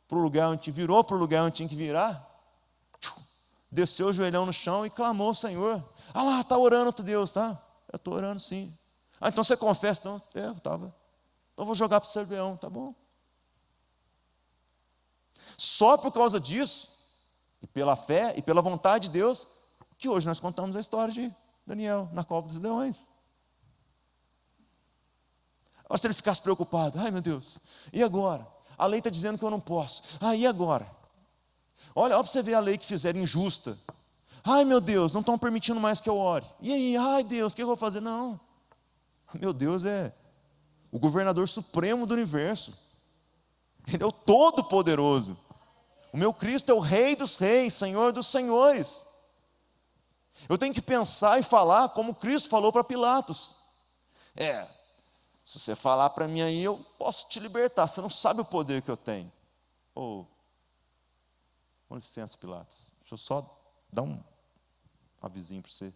para o lugar onde virou para o lugar onde tinha que virar, desceu o joelhão no chão e clamou ao Senhor. Ah lá, está orando outro Deus, tá? Eu estou orando sim. Ah, então você confessa? Então, eu estava. Então eu vou jogar para o cerveão, tá bom. Só por causa disso, e pela fé e pela vontade de Deus, que hoje nós contamos a história de Daniel na cova dos leões. Agora, se ele ficasse preocupado: ai meu Deus, e agora? A lei está dizendo que eu não posso. Ah, e agora? Olha para você ver a lei que fizeram injusta. Ai meu Deus, não estão permitindo mais que eu ore. E aí, ai Deus, o que eu vou fazer? Não, meu Deus é o governador supremo do universo. Ele é o Todo-Poderoso. O meu Cristo é o Rei dos Reis, Senhor dos Senhores. Eu tenho que pensar e falar como Cristo falou para Pilatos. Se você falar para mim aí, eu posso te libertar. Você não sabe o poder que eu tenho. Com licença, Pilatos. Deixa eu só dar um avisinho para você.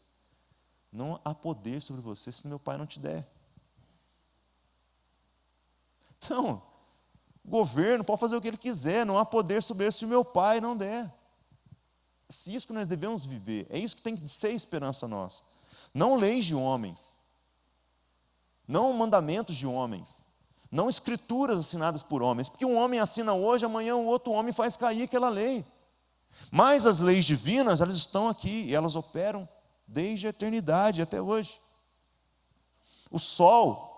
Não há poder sobre você se meu Pai não te der. Então, O governo pode fazer o que ele quiser, não há poder sobre ele se o meu Pai não der. É isso que nós devemos viver, é isso que tem que ser esperança nossa. Não leis de homens, não mandamentos de homens, não escrituras assinadas por homens, porque um homem assina hoje, amanhã um outro homem faz cair aquela lei. Mas as leis divinas, elas estão aqui e elas operam desde a eternidade até hoje. O sol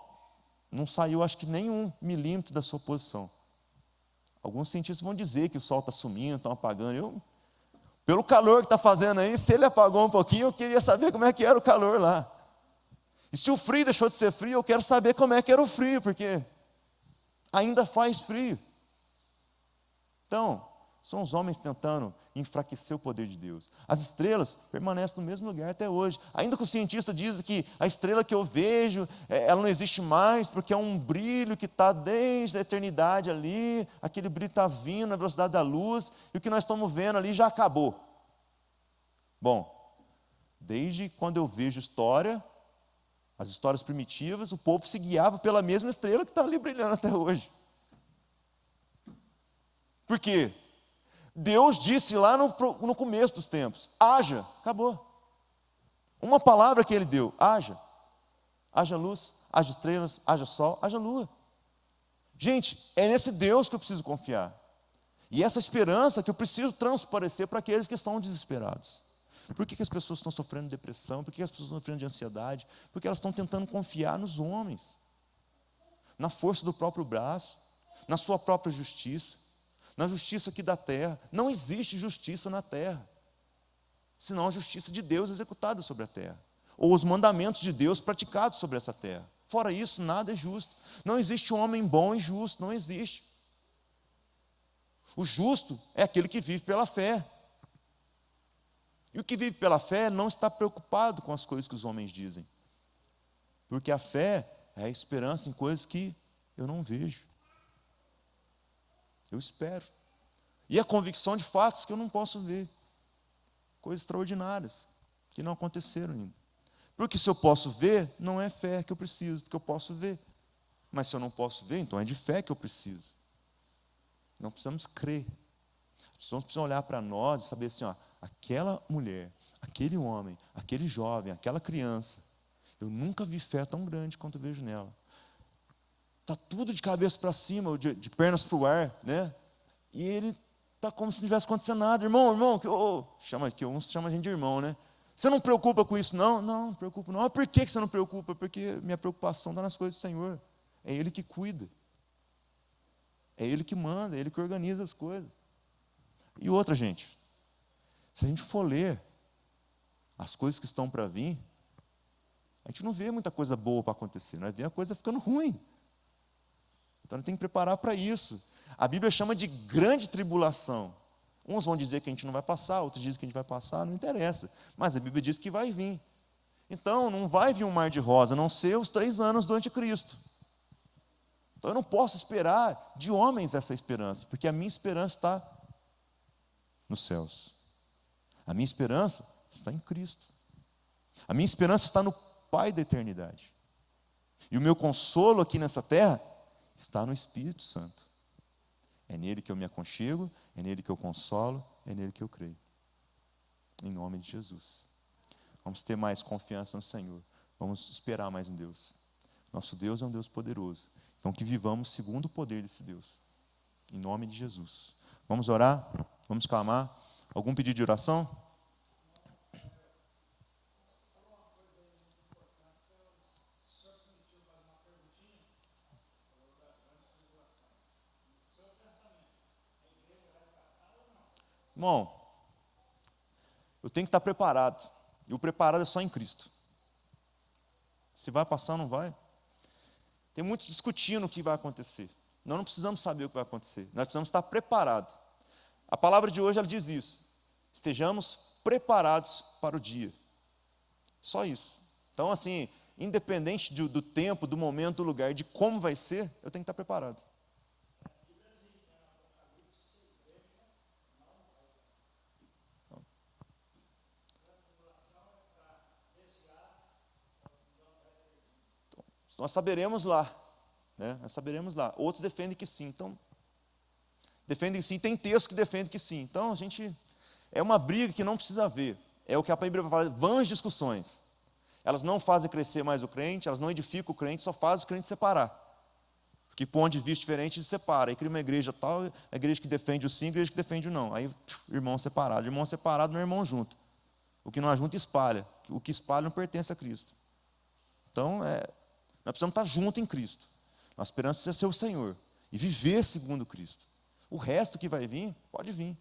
não saiu, acho que nem 1 milímetro da sua posição. Alguns cientistas vão dizer que o sol está sumindo, estão apagando. Pelo calor que está fazendo aí, se ele apagou um pouquinho, eu queria saber como é que era o calor lá. E se o frio deixou de ser frio, eu quero saber como é que era o frio, porque ainda faz frio. Então, são os homens tentando enfraquecer o poder de Deus. As estrelas permanecem no mesmo lugar até hoje. Ainda que o cientista diz que a estrela que eu vejo, ela não existe mais, porque é um brilho que está desde a eternidade ali, aquele brilho está vindo na velocidade da luz, e o que nós estamos vendo ali já acabou. Bom, desde quando eu vejo história, as histórias primitivas, o povo se guiava pela mesma estrela que está ali brilhando até hoje. Por quê? Deus disse lá no começo dos tempos, haja, acabou. Uma palavra que ele deu, haja. Haja luz, haja estrelas, haja sol, haja lua. Gente, é nesse Deus que eu preciso confiar. E essa esperança que eu preciso transparecer para aqueles que estão desesperados. Por que as pessoas estão sofrendo de depressão? Por que as pessoas estão sofrendo de ansiedade? Porque elas estão tentando confiar nos homens, na força do próprio braço, na sua própria justiça, na justiça aqui da terra. Não existe justiça na terra, senão a justiça de Deus executada sobre a terra, ou os mandamentos de Deus praticados sobre essa terra. Fora isso, nada é justo. Não existe um homem bom e justo, não existe. O justo é aquele que vive pela fé. E o que vive pela fé não está preocupado com as coisas que os homens dizem, porque a fé é a esperança em coisas que eu não vejo. Eu espero. E a convicção de fatos que eu não posso ver. Coisas extraordinárias que não aconteceram ainda. Porque se eu posso ver, não é fé que eu preciso, porque eu posso ver. Mas se eu não posso ver, então é de fé que eu preciso. Não precisamos crer. As pessoas precisam olhar para nós e saber assim, ó, aquela mulher, aquele homem, aquele jovem, aquela criança, eu nunca vi fé tão grande quanto eu vejo nela. Está tudo de cabeça para cima, de pernas para o ar, né? E ele está como se não tivesse acontecendo nada. Irmão, que uns chamam a gente de irmão, né? Você não preocupa com isso, não? Não, não preocupo não. Por que você não preocupa? Porque minha preocupação está nas coisas do Senhor. É Ele que cuida. É Ele que manda, é Ele que organiza as coisas. E outra, gente, se a gente for ler as coisas que estão para vir, a gente não vê muita coisa boa para acontecer, nós vemos a coisa ficando ruim. Então, a gente tem que preparar para isso. A Bíblia chama de grande tribulação. Uns vão dizer que a gente não vai passar, outros dizem que a gente vai passar, não interessa. Mas a Bíblia diz que vai vir. Então, não vai vir um mar de rosa, a não ser os 3 anos do anticristo. Então, eu não posso esperar de homens essa esperança, porque a minha esperança está nos céus. A minha esperança está em Cristo. A minha esperança está no Pai da eternidade. E o meu consolo aqui nessa terra está no Espírito Santo. É nele que eu me aconchego, é nele que eu consolo, é nele que eu creio. Em nome de Jesus. Vamos ter mais confiança no Senhor. Vamos esperar mais em Deus. Nosso Deus é um Deus poderoso. Então que vivamos segundo o poder desse Deus. Em nome de Jesus. Vamos orar? Vamos clamar? Algum pedido de oração? Irmão, eu tenho que estar preparado. E o preparado é só em Cristo. Se vai passar ou não vai. Tem muitos discutindo o que vai acontecer. Nós não precisamos saber o que vai acontecer. Nós precisamos estar preparados. A palavra de hoje ela diz isso. Estejamos preparados para o dia. Só isso. Então, assim, independente do tempo, do momento, do lugar, de como vai ser, eu tenho que estar preparado. Nós saberemos lá, né? Nós saberemos lá. Outros defendem que sim. Então, defendem sim, tem texto que defende que sim. Então, é uma briga que não precisa haver. É o que a Bíblia fala, vãs discussões. Elas não fazem crescer mais o crente, elas não edificam o crente, só fazem o crente separar. Porque ponto de vista diferente ele separa. Aí cria uma igreja tal, a igreja que defende o sim, a igreja que defende o não. Aí, irmão separado não é irmão junto. O que não ajunta espalha. O que espalha não pertence a Cristo. Então, nós precisamos estar juntos em Cristo. Nós esperamos ser o Senhor e viver segundo Cristo. O resto que vai vir, pode vir.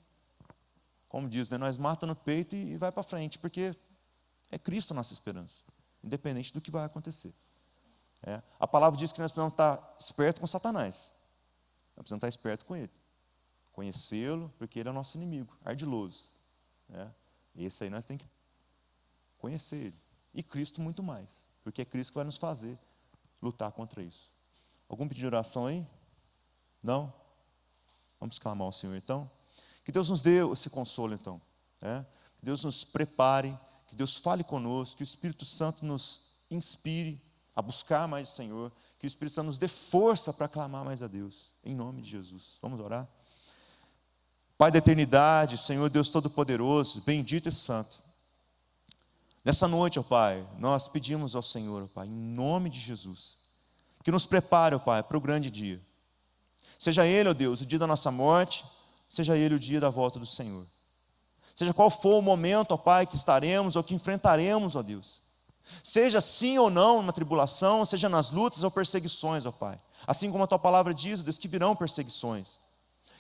Como diz, né? Nós mata no peito e vai para frente, porque é Cristo a nossa esperança, independente do que vai acontecer. A palavra diz que nós precisamos estar espertos com Satanás. Nós precisamos estar espertos com ele. Conhecê-lo, porque ele é o nosso inimigo, ardiloso. Esse aí nós temos que conhecer ele. E Cristo muito mais, porque é Cristo que vai nos fazer lutar contra isso. Algum pedido de oração aí? Não? Vamos clamar ao Senhor então? Que Deus nos dê esse consolo então. Que Deus nos prepare, que Deus fale conosco, que o Espírito Santo nos inspire a buscar mais o Senhor, que o Espírito Santo nos dê força para clamar mais a Deus, em nome de Jesus. Vamos orar? Pai da eternidade, Senhor Deus Todo-Poderoso, bendito e santo. Nessa noite, ó Pai, nós pedimos ao Senhor, ó Pai, em nome de Jesus, que nos prepare, ó Pai, para o grande dia. Seja Ele, ó Deus, o dia da nossa morte, seja Ele o dia da volta do Senhor. Seja qual for o momento, ó Pai, que estaremos ou que enfrentaremos, ó Deus. Seja sim ou não uma tribulação, seja nas lutas ou perseguições, ó Pai. Assim como a Tua palavra diz, ó Deus, que virão perseguições.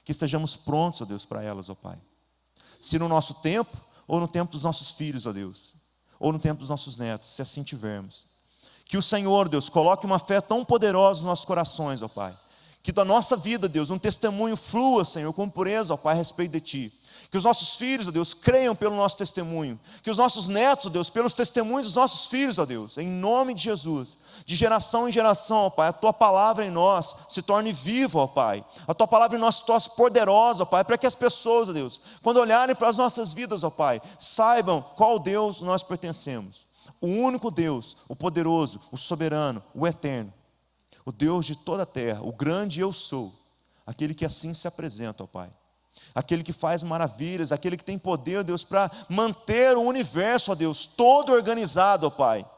Que estejamos prontos, ó Deus, para elas, ó Pai. Se no nosso tempo, ou no tempo dos nossos filhos, ó Deus. Ou no tempo dos nossos netos, se assim tivermos. Que o Senhor, Deus, coloque uma fé tão poderosa nos nossos corações, ó Pai. Que da nossa vida, Deus, um testemunho flua, Senhor, com pureza, ó Pai, a respeito de Ti. Que os nossos filhos, ó Deus, creiam pelo nosso testemunho. Que os nossos netos, ó Deus, pelos testemunhos dos nossos filhos, ó Deus, em nome de Jesus, de geração em geração, ó Pai, a Tua palavra em nós se torne viva, ó Pai. A Tua palavra em nós se torne poderosa, ó Pai, para que as pessoas, ó Deus, quando olharem para as nossas vidas, ó Pai, saibam qual Deus nós pertencemos. O único Deus, o poderoso, o soberano, o eterno. O Deus de toda a terra, o grande eu sou, aquele que assim se apresenta, ó Pai. Aquele que faz maravilhas, aquele que tem poder, ó Deus, para manter o universo, ó Deus, todo organizado, ó Pai.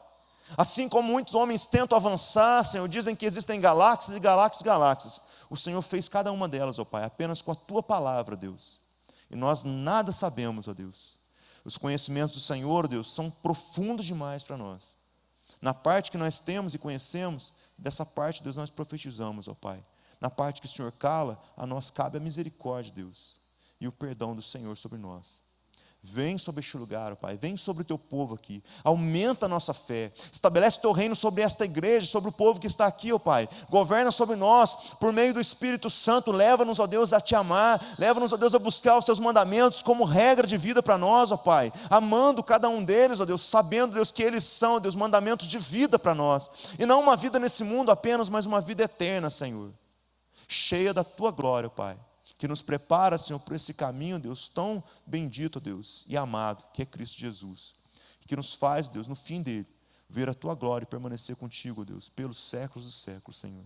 Assim como muitos homens tentam avançar, Senhor, dizem que existem galáxias e galáxias e galáxias. O Senhor fez cada uma delas, ó Pai, apenas com a Tua palavra, Deus. E nós nada sabemos, ó Deus. Os conhecimentos do Senhor, ó Deus, são profundos demais para nós. Na parte que nós temos e conhecemos, dessa parte, Deus, nós profetizamos, ó Pai. Na parte que o Senhor cala, a nós cabe a misericórdia, Deus, e o perdão do Senhor sobre nós. Vem sobre este lugar, ó Pai, vem sobre o Teu povo aqui, aumenta a nossa fé, estabelece o Teu reino sobre esta igreja, sobre o povo que está aqui, ó Pai, governa sobre nós, por meio do Espírito Santo, leva-nos, ó Deus, a Te amar, leva-nos, ó Deus, a buscar os Teus mandamentos como regra de vida para nós, ó Pai, amando cada um deles, ó Deus, sabendo, Deus, que eles são, ó Deus, mandamentos de vida para nós, e não uma vida nesse mundo apenas, mas uma vida eterna, Senhor, cheia da Tua glória, ó Pai, que nos prepara, Senhor, por esse caminho, Deus, tão bendito, Deus, e amado, que é Cristo Jesus, que nos faz, Deus, no fim dele, ver a Tua glória e permanecer contigo, Deus, pelos séculos dos séculos, Senhor.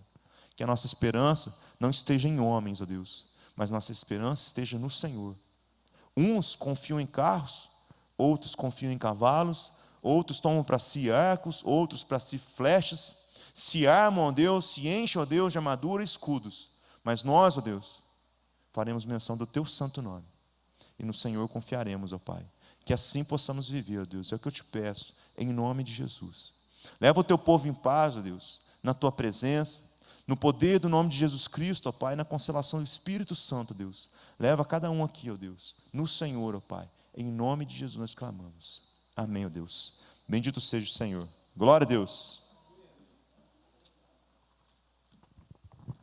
Que a nossa esperança não esteja em homens, ó Deus, mas nossa esperança esteja no Senhor. Uns confiam em carros, outros confiam em cavalos, outros tomam para si arcos, outros para si flechas, se armam, ó Deus, se enchem, ó Deus, de armadura e escudos, mas nós, ó Deus, faremos menção do Teu santo nome, e no Senhor confiaremos, ó Pai, que assim possamos viver, ó Deus, é o que eu Te peço, em nome de Jesus. Leva o Teu povo em paz, ó Deus, na Tua presença, no poder do nome de Jesus Cristo, ó Pai, na consolação do Espírito Santo, Deus. Leva cada um aqui, ó Deus, no Senhor, ó Pai, em nome de Jesus nós clamamos. Amém, ó Deus. Bendito seja o Senhor. Glória a Deus.